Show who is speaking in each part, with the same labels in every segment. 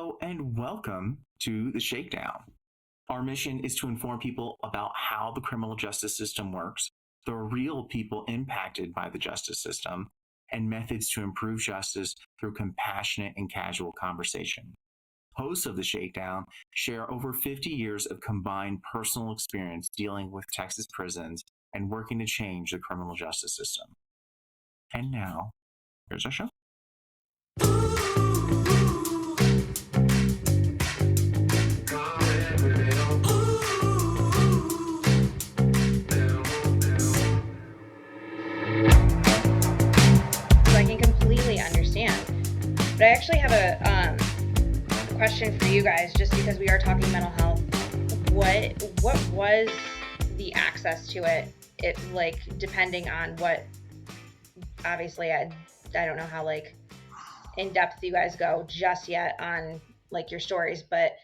Speaker 1: Hello and welcome to the Shakedown. Our mission is to inform people about how the criminal justice system works, the real people impacted by the justice system, and methods to improve justice through compassionate and casual conversation. Hosts of the Shakedown share over 50 years of combined personal experience dealing with Texas prisons and working to change the criminal justice system. And now, here's our show.
Speaker 2: But I actually have a question for you guys, just because we are talking mental health. What was the access to it? It like depending on what. Obviously, I don't know how like in depth you guys go just yet on like your stories, but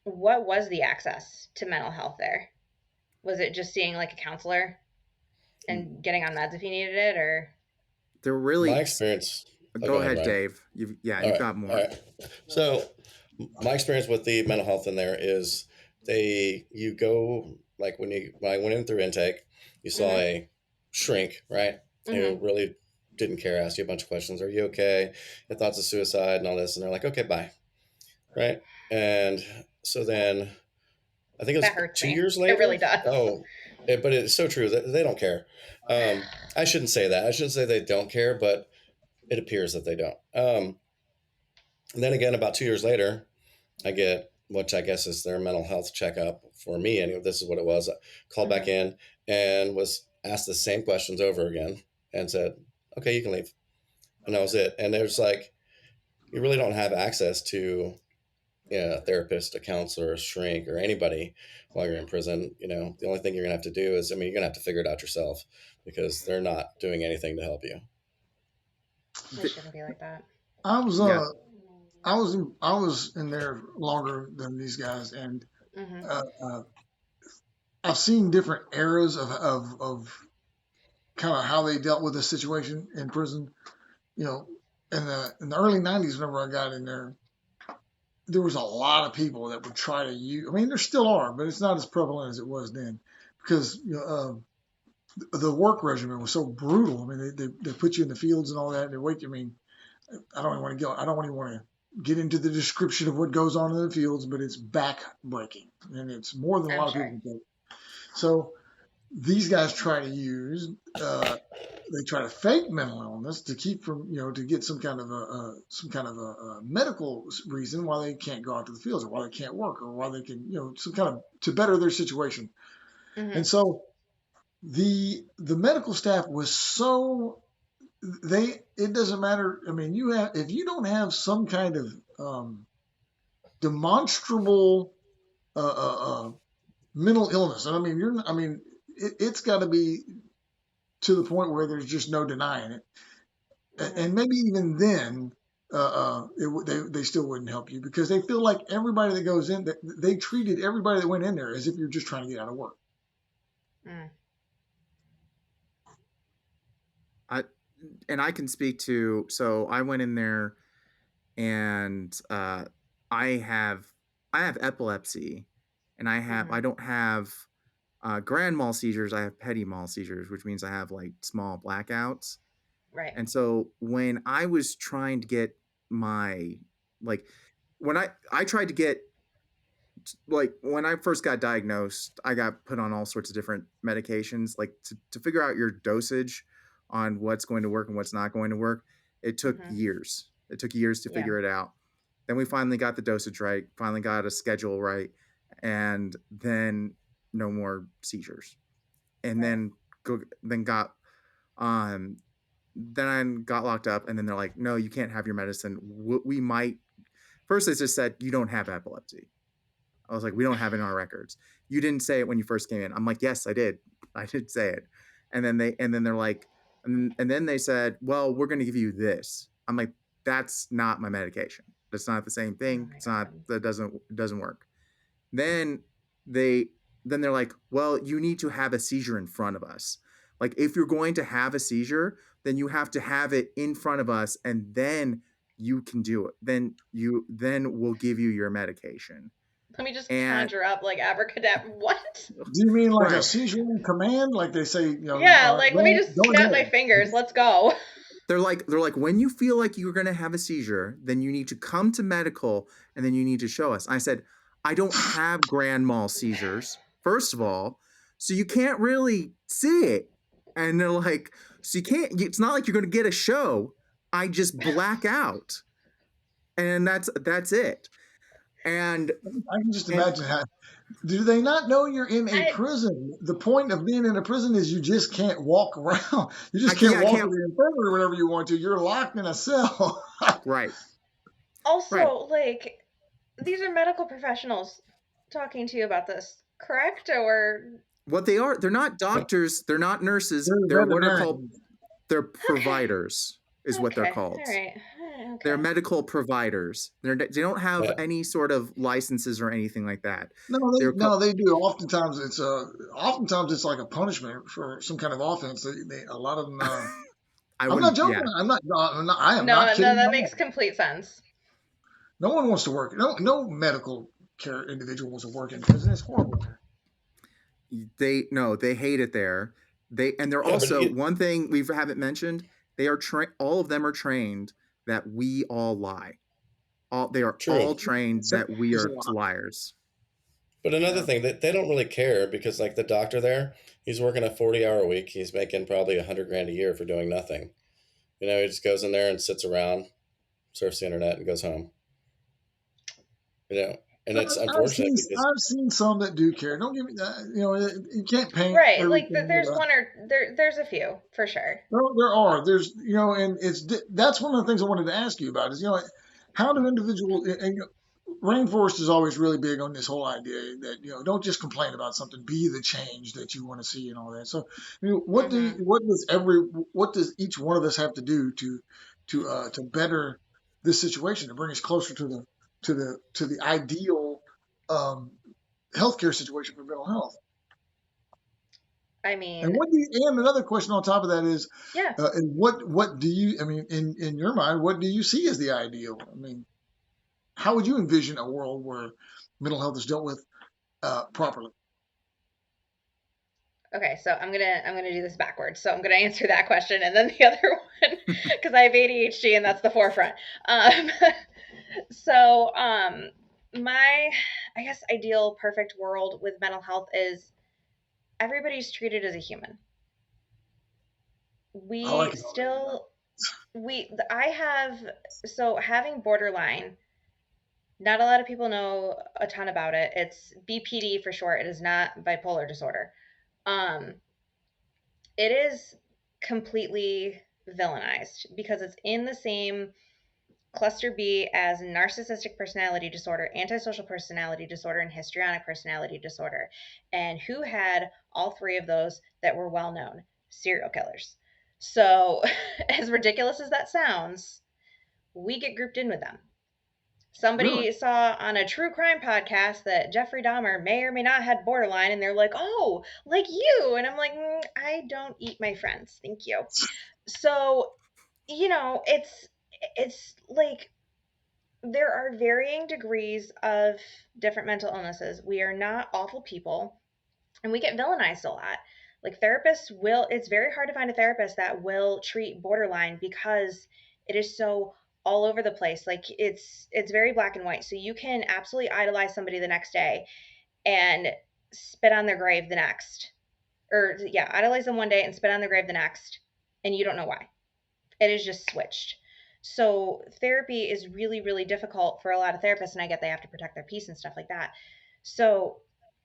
Speaker 2: what was the access to mental health there? Was it just seeing like a counselor and getting on meds if you needed it, or?
Speaker 3: They're really
Speaker 4: my experience.
Speaker 3: Go ahead,
Speaker 4: Ryan.
Speaker 3: Dave. You've got more.
Speaker 4: All right. So my experience with the mental health in there is you go like when I went in through intake, you saw a shrink, right? Who really didn't care, asked you a bunch of questions. Are you okay? Your thoughts of suicide and all this, and they're like, okay, bye, right? And so then I think it was 2 years later.
Speaker 2: It really does.
Speaker 4: But it's so true that they don't care. I shouldn't say that. I shouldn't say they don't care, but it appears that they don't. And then again, about 2 years later, I get, which I guess is their mental health checkup for me. Anyway, this is what it was. I called back in and was asked the same questions over again and said, okay, you can leave. And that was it. And there's like, you really don't have access to a therapist, a counselor, a shrink, or anybody while you're in prison. The only thing you're going to have to do is, you're going to have to figure it out yourself, because they're not doing anything to help you.
Speaker 2: It shouldn't be like that.
Speaker 5: I was in there longer than these guys, and I've seen different eras of kind of how they dealt with the situation in prison. In the early '90s, whenever I got in there was a lot of people that would try to use. I mean, there still are, but it's not as prevalent as it was then, because the work regimen was so brutal. I mean, they put you in the fields and all that, and they wait. I mean, I don't even want to get into the description of what goes on in the fields, but it's back-breaking, and it's more than a lot of people do. So these guys try to use, they try to fake mental illness to keep from, to get some kind of a medical reason why they can't go out to the fields, or why they can't work, or why they can, some kind of, to better their situation. And so the medical staff was so, it doesn't matter. I mean, if you don't have some kind of demonstrable mental illness, and it's got to be to the point where there's just no denying it, and maybe even then they still wouldn't help you, because they feel like everybody that goes in, they treated everybody that went in there as if you're just trying to get out of work.
Speaker 3: I can speak to, so I went in there, and I have epilepsy, and I don't have grand mal seizures. I have petit mal seizures, which means I have like small blackouts.
Speaker 2: Right.
Speaker 3: And so when I was trying to get my, like, when I tried to get, like, when I first got diagnosed, I got put on all sorts of different medications, like to figure out your dosage on what's going to work and what's not going to work. It took years. It took years to figure it out. Then we finally got the dosage right, finally got a schedule right, and then no more seizures. And then got locked up, and then they're like, no, you can't have your medicine. We might, first they just said, you don't have epilepsy. I was like, we don't have it in our records. You didn't say it when you first came in. I'm like, yes, I did say it. And then they're like, and then they said, well, we're going to give you this. I'm like, that's not my medication. That's not the same thing. That doesn't work. Then they're like, well, you need to have a seizure in front of us. Like, if you're going to have a seizure, then you have to have it in front of us, and then you can do it. Then we'll give you your medication.
Speaker 2: Let me just
Speaker 3: And
Speaker 2: conjure up like abracadabra. What?
Speaker 5: Do you mean like a
Speaker 3: right.
Speaker 5: seizure on command? Like they say,
Speaker 2: Yeah, like let me just
Speaker 5: go
Speaker 2: snap my
Speaker 5: ahead.
Speaker 2: fingers. Let's go.
Speaker 3: They're like, when you feel like you're going to have a seizure, then you need to come to medical and then you need to show us. I said, I don't have grand mal seizures, first of all, so you can't really see it. And they're like, so you can't, it's not like you're going to get a show. I just black out. And that's it. And
Speaker 5: I can just imagine how. Do they not know you're in a prison? The point of being in a prison is you just can't walk around. You just can't walk to the infirmary whenever you want to. You're locked in a cell.
Speaker 3: Right.
Speaker 2: Also,
Speaker 3: Right.
Speaker 2: like, these are medical professionals talking to you about this, correct? Or
Speaker 3: what they are, they're not doctors, they're not nurses, they're what are called, they're providers is what they're called.
Speaker 2: All right. Okay.
Speaker 3: They're medical providers. They don't have any sort of licenses or anything like that.
Speaker 5: No, they do. Oftentimes it's like a punishment for some kind of offense. A lot of them. I'm not joking. Yeah. I am not kidding.
Speaker 2: No, that makes complete sense.
Speaker 5: No one wants to work. No medical care individual wants to work in prison. It's horrible.
Speaker 3: They hate it there. They're also one thing we haven't mentioned. They are all of them are trained that we all lie. They are all trained that we are liars.
Speaker 4: But another thing that they don't really care, because like the doctor there, he's working a 40-hour week. He's making probably $100,000 a year for doing nothing. He just goes in there and sits around, surfs the internet, and goes home. And it's unfortunate.
Speaker 5: I've seen some that do care. Don't give me that. You can't paint.
Speaker 2: Right. Like there's one or there's a few for sure.
Speaker 5: There are. There's, and that's one of the things I wanted to ask you about is, how do individuals, Rainforest is always really big on this whole idea that, don't just complain about something, be the change that you want to see and all that. So, what does each one of us have to do to better this situation, to bring us closer to the ideal healthcare situation for mental health?
Speaker 2: I mean,
Speaker 5: and another question on top of that is,
Speaker 2: yeah.
Speaker 5: And what do you? I mean, in your mind, what do you see as the ideal? I mean, how would you envision a world where mental health is dealt with properly?
Speaker 2: Okay, so I'm gonna do this backwards. So I'm gonna answer that question and then the other one because I have ADHD and that's the forefront. So my, I guess, ideal perfect world with mental health is everybody's treated as a human. Having borderline, not a lot of people know a ton about it. It's BPD for short. It is not bipolar disorder. It is completely villainized because it's in the same cluster B as narcissistic personality disorder, antisocial personality disorder, and histrionic personality disorder. And who had all three of those that were well known? Serial killers. So, as ridiculous as that sounds, we get grouped in with them. Somebody saw on a true crime podcast that Jeffrey Dahmer may or may not had borderline, and they're like, oh, like you. And I'm like, I don't eat my friends. Thank you. So, it's like there are varying degrees of different mental illnesses. We are not awful people, and we get villainized a lot. Like therapists it's very hard to find a therapist that will treat borderline because it is so all over the place. Like it's very black and white. So you can absolutely idolize somebody the next day and spit on their grave the next. Idolize them one day and spit on their grave the next, and you don't know why. It is just switched. So therapy is really, really difficult for a lot of therapists, and I get they have to protect their peace and stuff like that. So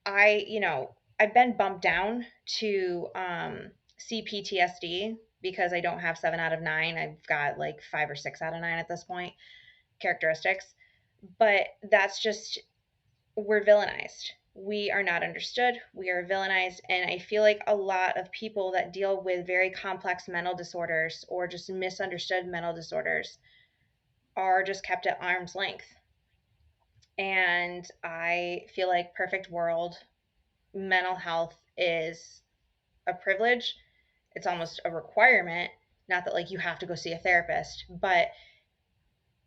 Speaker 2: I've been bumped down to CPTSD because I don't have 7 out of 9. I've got like 5 or 6 out of 9 at this point characteristics. But that's just, we're villainized. We are not understood. We are villainized. And I feel like a lot of people that deal with very complex mental disorders or just misunderstood mental disorders are just kept at arm's length. And I feel like perfect world, mental health is a privilege. It's almost a requirement. Not that like you have to go see a therapist, but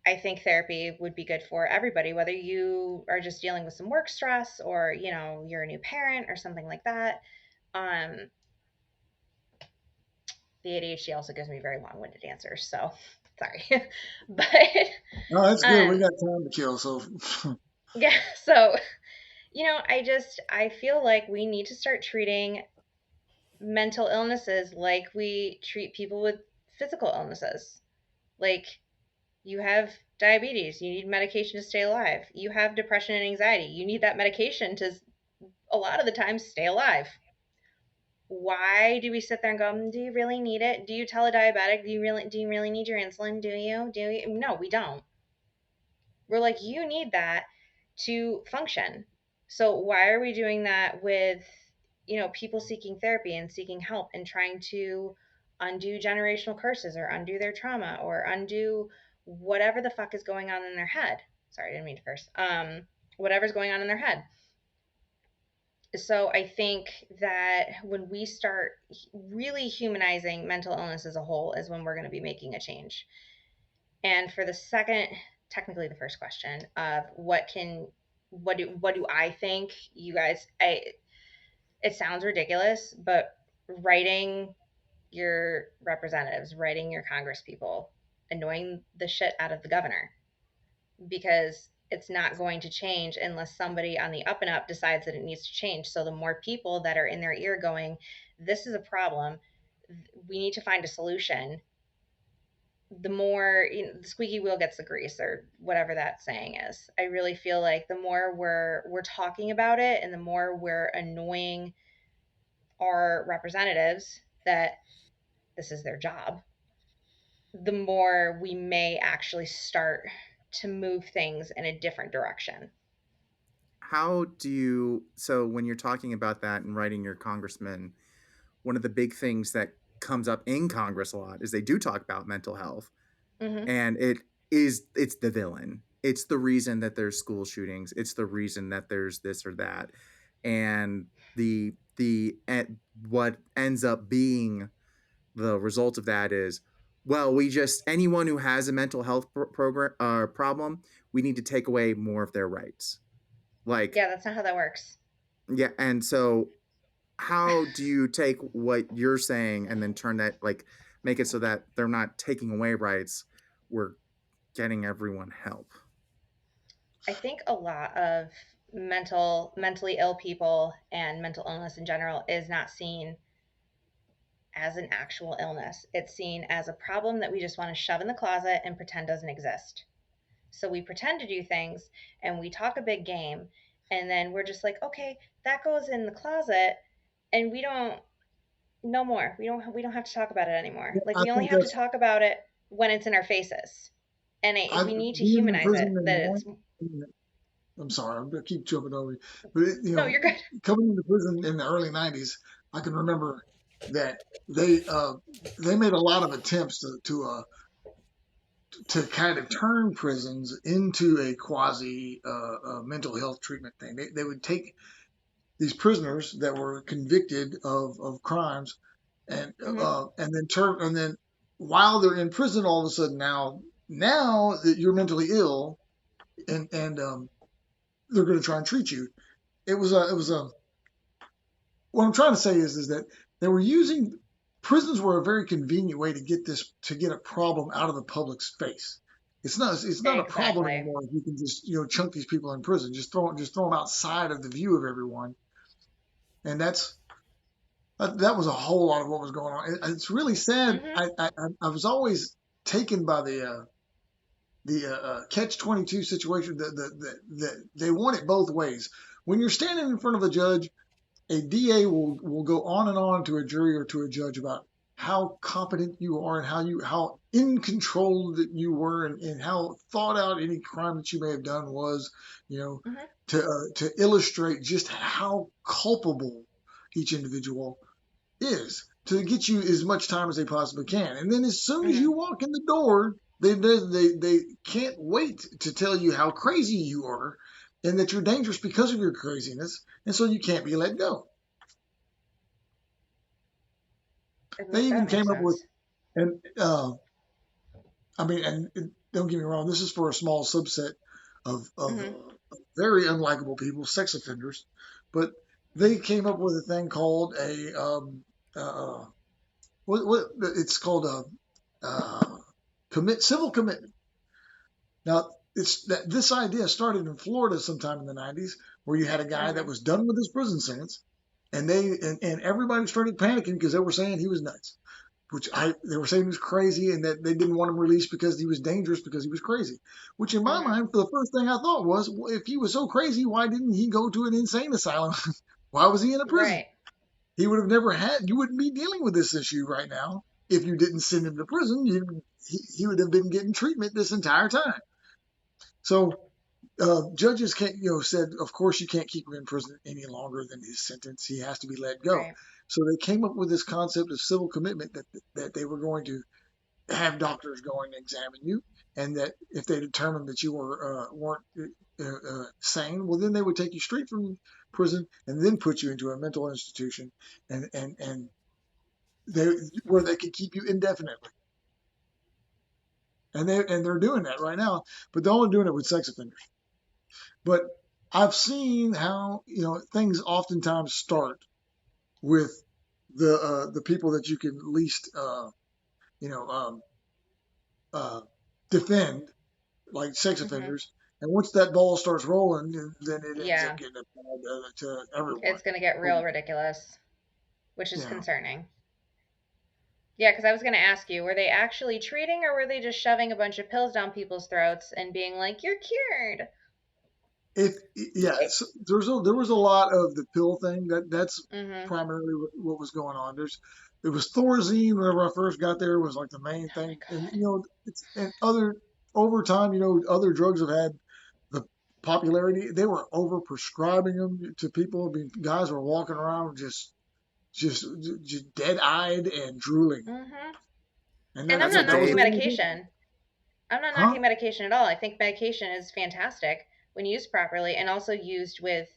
Speaker 2: I think therapy would be good for everybody, whether you are just dealing with some work stress or, you're a new parent or something like that. Um, the ADHD also gives me very long-winded answers, so sorry. But
Speaker 5: No, that's good. We
Speaker 2: um,
Speaker 5: got time to kill. So,
Speaker 2: yeah, so I feel like we need to start treating mental illnesses like we treat people with physical illnesses. Like, you have diabetes, you need medication to stay alive. You have depression and anxiety, you need that medication to, a lot of the time, stay alive. Why do we sit there and go, do you really need it? Do you tell a diabetic, do you really need your insulin? Do you? No, we don't. We're like, you need that to function. So why are we doing that with, people seeking therapy and seeking help and trying to undo generational curses or undo their trauma or undo whatever the fuck is going on in their head? Sorry, I didn't mean to curse. Whatever's going on in their head. So I think that when we start really humanizing mental illness as a whole is when we're going to be making a change. And for the second, technically the first question of what do I think, you guys, it sounds ridiculous, but writing your representatives, writing your congresspeople, annoying the shit out of the governor, because it's not going to change unless somebody on the up and up decides that it needs to change. So the more people that are in their ear going, this is a problem, we need to find a solution, the more, the squeaky wheel gets the grease, or whatever that saying is. I really feel like the more we're talking about it and the more we're annoying our representatives that this is their job, the more we may actually start to move things in a different direction.
Speaker 3: How do you, so when you're talking about that and writing your congressman, one of the big things that comes up in Congress a lot is they do talk about mental health,
Speaker 2: Mm-hmm.
Speaker 3: and it's the villain. It's the reason that there's school shootings. It's the reason that there's this or that. And what ends up being the result of that is, well, we just, anyone who has a mental health program problem, we need to take away more of their rights. Like,
Speaker 2: Yeah, that's not how that works.
Speaker 3: yeah. And so how do you take what you're saying and then turn that, like, make it so that they're not taking away rights, we're getting everyone help?
Speaker 2: I think a lot of mentally ill people and mental illness in general is not seen as an actual illness. It's seen as a problem that we just want to shove in the closet and pretend doesn't exist. So we pretend to do things and we talk a big game, and then we're just like, okay, that goes in the closet, and we don't, no more. We don't have to talk about it anymore. Like,
Speaker 5: I
Speaker 2: we only
Speaker 5: think
Speaker 2: have to
Speaker 5: that's,
Speaker 2: talk about it when it's in our faces. And we need to
Speaker 5: being in
Speaker 2: humanize it,
Speaker 5: prison
Speaker 2: that
Speaker 5: and
Speaker 2: it's,
Speaker 5: I'm sorry, I'm gonna keep jumping over you, but
Speaker 2: no, you're good.
Speaker 5: coming into prison in the early '90s, I can remember that they they made a lot of attempts to kind of turn prisons into a quasi mental health treatment thing. They would take these prisoners that were convicted of crimes
Speaker 2: Hmm.
Speaker 5: and then while they're in prison, all of a sudden now that you're mentally ill and they're going to try and treat you. It was a what I'm trying to say is that they were using prisons were a very convenient way to get a problem out of the public's face. It's not a problem
Speaker 2: Exactly.
Speaker 5: anymore if you can just chunk these people in prison, just throw them outside of the view of everyone, and that was a whole lot of what was going on. It's really sad.
Speaker 2: Hmm.
Speaker 5: I was always taken by the catch-22 situation that they want it both ways. When you're standing in front of a judge, a DA will go on and on to a jury or to a judge about how competent you are and how in control that you were and how thought out any crime that you may have done was, you know,
Speaker 2: Hmm.
Speaker 5: to illustrate just how culpable each individual is to get you as much time as they possibly can. And then as soon as
Speaker 2: Hmm.
Speaker 5: you walk in the door, they can't wait to tell you how crazy you are and that you're dangerous because of your craziness, and so you can't be let go. They even
Speaker 2: That
Speaker 5: came
Speaker 2: makes
Speaker 5: up with
Speaker 2: sense.
Speaker 5: and I mean and don't get me wrong, this is for a small subset of
Speaker 2: Mhm.
Speaker 5: very unlikable people, sex offenders, but they came up with a thing called a what it's called a civil commitment. Now, it's that this idea started in Florida sometime in the 90s, where you had a guy that
Speaker 2: Mhm.
Speaker 5: was done with his prison sentence, and and everybody started panicking because they were saying he was nuts, they were saying he was crazy, and that they didn't want him released because he was dangerous because he was crazy. Which in my
Speaker 2: Mhm.
Speaker 5: mind, for the first thing I thought was, well, if he was so crazy, why didn't he go to an insane asylum? Why was he in a prison?
Speaker 2: Right.
Speaker 5: He would have never had. You wouldn't be dealing with this issue right now if you didn't send him to prison. He would have been getting treatment this entire time. So judges can't, said, of course, you can't keep him in prison any longer than his sentence. He has to be let go.
Speaker 2: Right.
Speaker 5: So they came up with this concept of civil commitment that they were going to have doctors go and examine you, and that if they determined that you weren't sane, well, then they would take you straight from prison and then put you into a mental institution, and they where they could keep you indefinitely. And they're doing that right now, but they're only doing it with sex offenders. But I've seen how things oftentimes start with the people that you can least you know um, defend, like sex
Speaker 2: Mhm.
Speaker 5: offenders. And once that ball starts rolling, then it ends up
Speaker 2: Yeah.
Speaker 5: getting applied to everyone.
Speaker 2: It's gonna get
Speaker 5: Oh,
Speaker 2: real ridiculous, which is
Speaker 5: yeah.
Speaker 2: concerning. Yeah, because I was gonna ask you, were they actually treating, or were they just shoving a bunch of pills down people's throats and being like, "You're cured"?
Speaker 5: If yes, there was a lot of the pill thing. That's
Speaker 2: Mhm.
Speaker 5: primarily what was going on. There was Thorazine whenever I first got there was like the main
Speaker 2: Oh my
Speaker 5: thing, and
Speaker 2: god.
Speaker 5: it's and other over time, other drugs have had the popularity. They were over prescribing them to people. I mean, guys were walking around just dead eyed and drooling,
Speaker 2: Mhm.
Speaker 5: and
Speaker 2: And I'm
Speaker 3: That's
Speaker 2: not
Speaker 3: what
Speaker 5: that was
Speaker 2: knocking
Speaker 3: Dave.
Speaker 5: the only thing.
Speaker 2: medication. I'm not
Speaker 5: Huh?
Speaker 2: knocking medication at all. I think medication is fantastic when used properly and also used with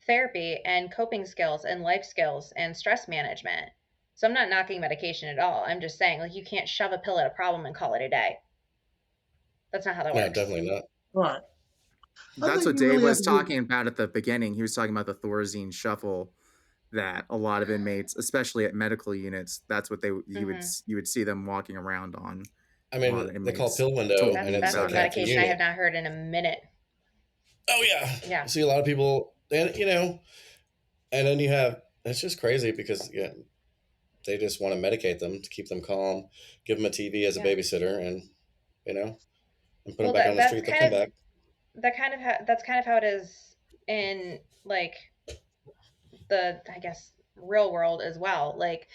Speaker 2: therapy and coping skills and life skills and stress management. So I'm not knocking medication at all. I'm just saying, like, you can't shove a pill at a problem and call it a day. That's not how that
Speaker 4: No,
Speaker 2: works.
Speaker 4: definitely not.
Speaker 5: Right. I
Speaker 3: That's
Speaker 5: think
Speaker 3: what
Speaker 5: you
Speaker 3: Dave
Speaker 5: really have
Speaker 3: was
Speaker 5: to give.
Speaker 3: talking about at the beginning. He was talking about the Thorazine shuffle that a lot of inmates, especially at medical units, that's what
Speaker 2: Hmm.
Speaker 3: you would see them walking around on.
Speaker 4: I
Speaker 3: A lot
Speaker 4: mean,
Speaker 3: of
Speaker 4: they call
Speaker 3: inmates
Speaker 4: pill window,
Speaker 3: told
Speaker 4: and
Speaker 3: me
Speaker 2: That's
Speaker 4: it's
Speaker 2: a
Speaker 3: about
Speaker 4: like
Speaker 3: it.
Speaker 4: half the
Speaker 2: medication I have
Speaker 4: unit.
Speaker 2: not heard in a minute.
Speaker 4: Oh yeah,
Speaker 2: Yeah.
Speaker 4: I see a lot of people, and and then you have. It's just crazy because they just want to medicate them to keep them calm, give them a TV as a
Speaker 2: Yeah.
Speaker 4: babysitter, and you know, and put them
Speaker 2: Well,
Speaker 4: back on the street. They'll come back.
Speaker 2: that's kind of how it is in, like, the, I guess, real world as well. Like,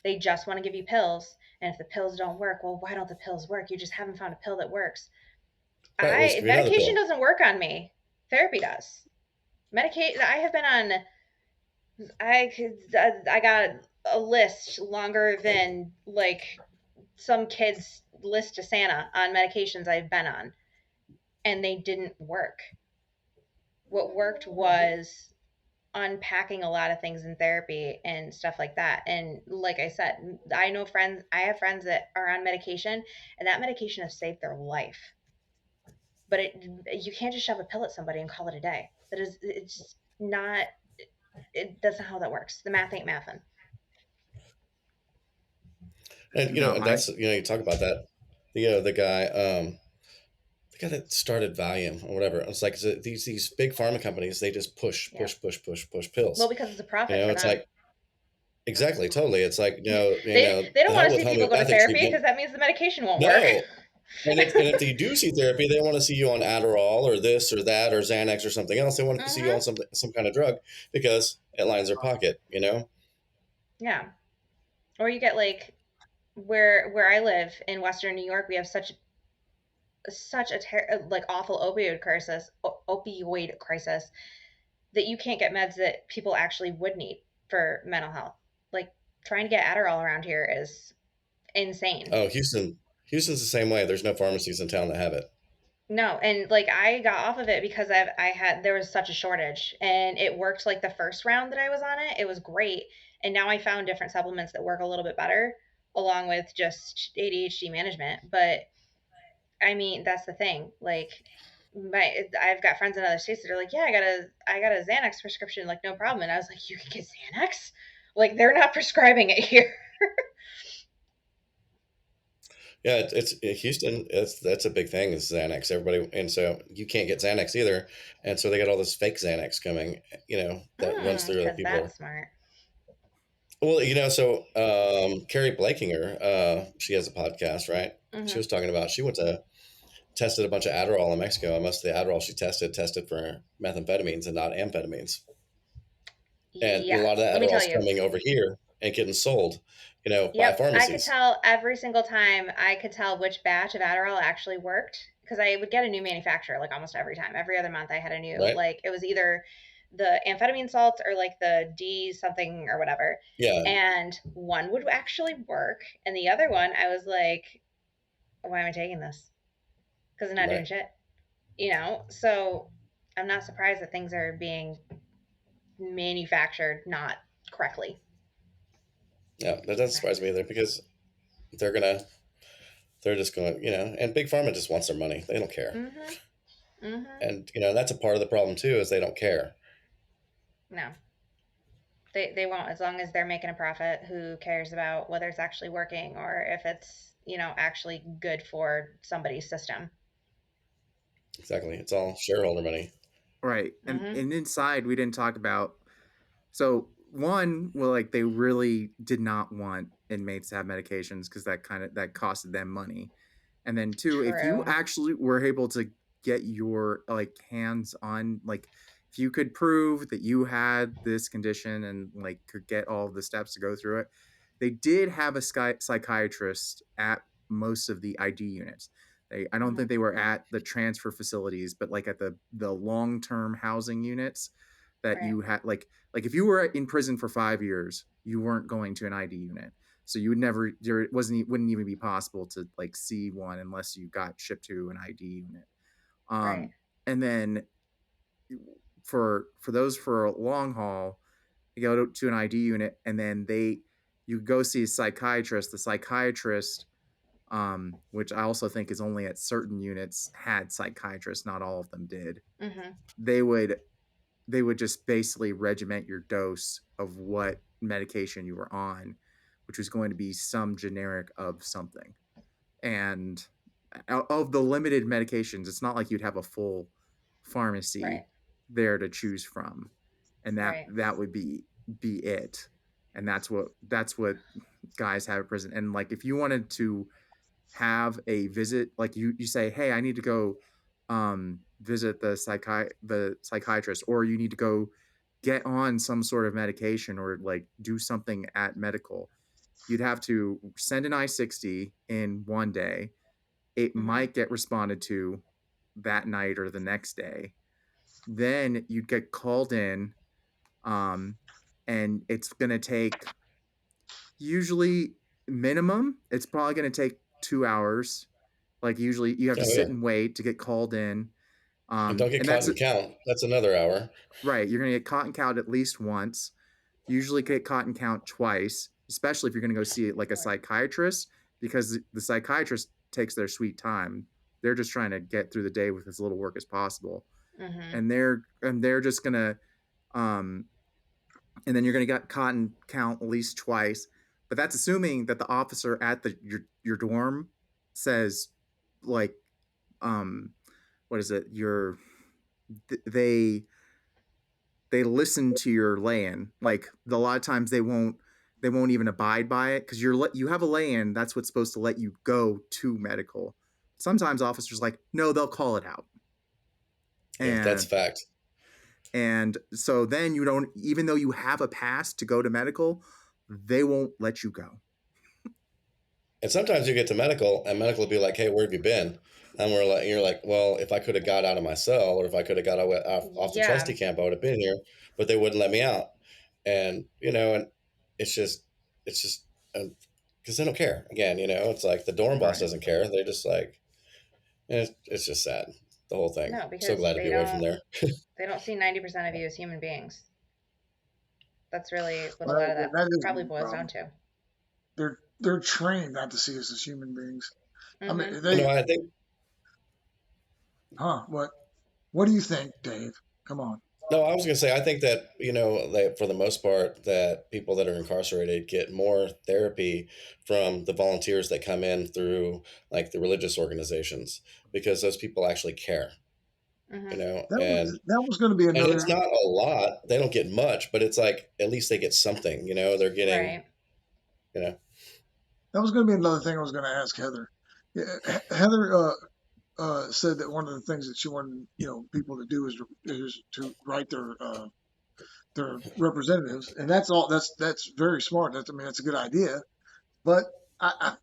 Speaker 2: they just want to give you pills, and if the pills don't work, well, why don't the pills work? You just haven't found a pill that works.
Speaker 4: Right, let's
Speaker 2: I
Speaker 4: give you another
Speaker 2: Medication
Speaker 4: pill.
Speaker 2: doesn't work on me. Therapy does. Medicate. I have been on. I got a list longer than, like, some kids' list to Santa on medications I've been on, and they didn't work. What worked was unpacking a lot of things in therapy and stuff like that. And like I said, I have friends that are on medication, and that medication has saved their life. But you can't just shove a pill at somebody and call it a day. It's not. That's not how that works. The math ain't mathin'.
Speaker 4: And
Speaker 3: No,
Speaker 4: and
Speaker 3: I
Speaker 4: that's you talk about that. The guy that started Valium or whatever. It's like these big pharma companies. They just push,
Speaker 2: Yeah.
Speaker 4: push, push, push, push
Speaker 2: Well,
Speaker 4: pills.
Speaker 2: because it's a profit for
Speaker 4: It's
Speaker 2: them.
Speaker 4: like exactly, totally. It's like
Speaker 2: They don't
Speaker 4: the
Speaker 2: want
Speaker 4: hell
Speaker 2: to
Speaker 4: with
Speaker 2: see people go to
Speaker 4: homeopathic
Speaker 2: therapy
Speaker 4: treatment.
Speaker 2: because that means the medication won't work.
Speaker 4: No, and if they do see therapy, they want to see you on Adderall or this or that or Xanax or something else. They want to see you
Speaker 2: Hmm.
Speaker 4: on some kind of drug because it lines their pocket.
Speaker 2: Yeah. Or you get, like, where I live in Western New York, we have such a like, awful opioid crisis that you can't get meds that people actually would need for mental health. Like, trying to get Adderall around here is insane.
Speaker 4: Oh, Houston's the same way. There's no pharmacies in town that have it.
Speaker 2: No, and, like, I got off of it because I had there was such a shortage, and it worked, like, the first round that I was on it. It was great. And now I found different supplements that work a little bit better along with just ADHD management. But I mean, that's the thing. Like, I've got friends in other states that are like, yeah, I got a Xanax prescription, like no problem. And I was like, you can get Xanax? Like, they're not prescribing it here.
Speaker 4: Yeah, it's Houston. That's a big thing. Is Xanax? Everybody, and so you can't get Xanax either, and so they got all this fake Xanax coming. That runs through that
Speaker 2: Because
Speaker 4: people
Speaker 2: that's
Speaker 4: are.
Speaker 2: smart.
Speaker 4: Well, so Carrie Blakinger, she has a podcast, right? She was talking about she went to tested a bunch of Adderall in Mexico, and most of the Adderall she tested for methamphetamines and not amphetamines. And a
Speaker 2: Yeah,
Speaker 4: lot of that
Speaker 2: let me
Speaker 4: Adderall
Speaker 2: tell
Speaker 4: is
Speaker 2: you.
Speaker 4: coming over here and getting sold, by
Speaker 2: Yep, I could
Speaker 4: pharmacies.
Speaker 2: tell every single time. I could tell which batch of Adderall actually worked because I would get a new manufacturer like almost every time. Every other month I had a new,
Speaker 4: Right?
Speaker 2: like it was either the amphetamine salts or like the D something or whatever.
Speaker 4: Yeah,
Speaker 2: And one would actually work, and the other one I was like, why am I taking this? Because I'm not doing
Speaker 4: right.
Speaker 2: shit. So I'm not surprised that things are being manufactured not correctly.
Speaker 4: Yeah, that doesn't surprise me either because they're gonna, they're just going, and big pharma just wants their money. They don't care,
Speaker 2: Mhm. Mhm.
Speaker 4: and that's a part of the problem too is they don't care.
Speaker 2: No. They won't, as long as they're making a profit. Who cares about whether it's actually working or if it's, actually good for somebody's system.
Speaker 4: Exactly, it's all shareholder money.
Speaker 3: Right. And
Speaker 2: Mhm.
Speaker 3: and inside we didn't talk about, so one, well, like they really did not want inmates to have medications because that costed them money. And then two, if you
Speaker 2: True.
Speaker 3: actually were able to get your like hands on, like if you could prove that you had this condition and like could get all the steps to go through it, they did have a psychiatrist at most of the ID units. I don't think
Speaker 2: Mhm.
Speaker 3: they were at the transfer facilities, but like at the long term housing units that
Speaker 2: Right.
Speaker 3: you had, like if you were in prison for 5 years, you weren't going to an ID unit, so you would never, wouldn't even be possible to like see one unless you got shipped to an ID unit.
Speaker 2: Right.
Speaker 3: And then for those for a long haul, you go to an ID unit, and then you go see a psychiatrist. The psychiatrist, which I also think is only at certain units, had psychiatrists. Not all of them did.
Speaker 2: Mhm.
Speaker 3: They would just basically regiment your dose of what medication you were on, which was going to be some generic of something. And of the limited medications, it's not like you'd have a full pharmacy
Speaker 2: Right.
Speaker 3: there to choose from, and
Speaker 2: Right.
Speaker 3: that would be it. And that's what guys have at prison. And like if you wanted to have a visit, like you say, hey, I need to go visit the psychiatrist, or you need to go get on some sort of medication or like do something at medical, you'd have to send an I-60 in one day. It
Speaker 2: Mhm.
Speaker 3: might get responded to that night or the next day. Then you'd get called in, um, and it's going to take, usually minimum, it's probably going to take 2 hours. Like usually you have to
Speaker 4: Oh
Speaker 3: sit
Speaker 4: yeah,
Speaker 3: and wait to get called in.
Speaker 4: and don't get
Speaker 3: And
Speaker 4: caught
Speaker 3: that's
Speaker 4: and count. That's another hour.
Speaker 3: right. You're going to get caught and count at least once. Usually get caught and count twice, especially if you're going to go see like a psychiatrist, because the psychiatrist takes their sweet time. They're just trying to get through the day with as little work as possible.
Speaker 2: Mhm.
Speaker 3: And they're just going to, um, and then you're going to get caught and count at least twice. But that's assuming that the officer at your dorm says, like, um, what is it? They listen to your lay-in. Like a lot of times they won't even abide by it because you have a lay-in. That's what's supposed to let you go to medical. Sometimes officers like, no, they'll call it out.
Speaker 4: Yeah, that's
Speaker 3: and
Speaker 4: fact.
Speaker 3: and so then you don't, even though you have a pass to go to medical, they won't let you go.
Speaker 4: And sometimes you get to medical, and medical will be like, "Hey, where have you been?" And you're like, "Well, if I could have got out of my cell, or if I could have got off the
Speaker 2: Yeah.
Speaker 4: trustee camp, I would have been here." But they wouldn't let me out, and and it's just, it's just because they don't care. Again, it's like the dorm boss
Speaker 3: Right.
Speaker 4: doesn't care. They're just like, and it's just sad. The whole thing.
Speaker 2: No,
Speaker 4: So
Speaker 2: because
Speaker 4: glad to be away from there.
Speaker 2: they don't see 90% of you as human beings. That's really what a
Speaker 5: Well,
Speaker 2: lot of that
Speaker 5: that is
Speaker 2: probably
Speaker 5: the
Speaker 2: boils down
Speaker 5: problem.
Speaker 2: to.
Speaker 5: They're trained not to see us as human beings. I
Speaker 2: Mhm.
Speaker 5: mean,
Speaker 4: No, I think.
Speaker 5: What do you think, Dave? Come on.
Speaker 4: No, I was going to say, I think that, that for the most part, that people that are incarcerated get more therapy from the volunteers that come in through like the religious organizations, because those people actually care,
Speaker 2: Mm-hmm.
Speaker 5: That was going to be
Speaker 4: and
Speaker 5: another.
Speaker 4: it's not a lot. They don't get much, but it's like, at least they get something, they're getting,
Speaker 2: Right.
Speaker 5: That was going to be another thing I was going to ask Heather. Yeah, Heather said that one of the things that she wanted, people to do is to write their representatives, and that's all. That's very smart. That's a good idea. But I'm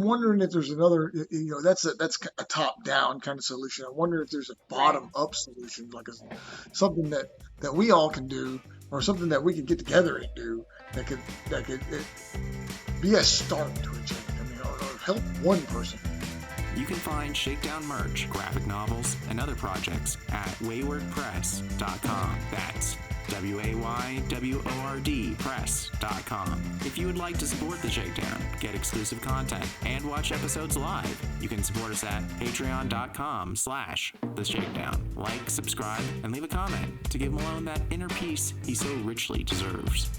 Speaker 5: wondering if there's another. That's a top down kind of solution. I wonder if there's a bottom up solution, like something that we all can do, or something that we can get together and do that could be a start to a change. Or help one person.
Speaker 1: You can find Shakedown merch, graphic novels, and other projects at waywordpress.com. That's WAYWORD press.com. If you would like to support The Shakedown, get exclusive content, and watch episodes live, you can support us at patreon.com/The Shakedown. Like, subscribe, and leave a comment to give Malone that inner peace he so richly deserves.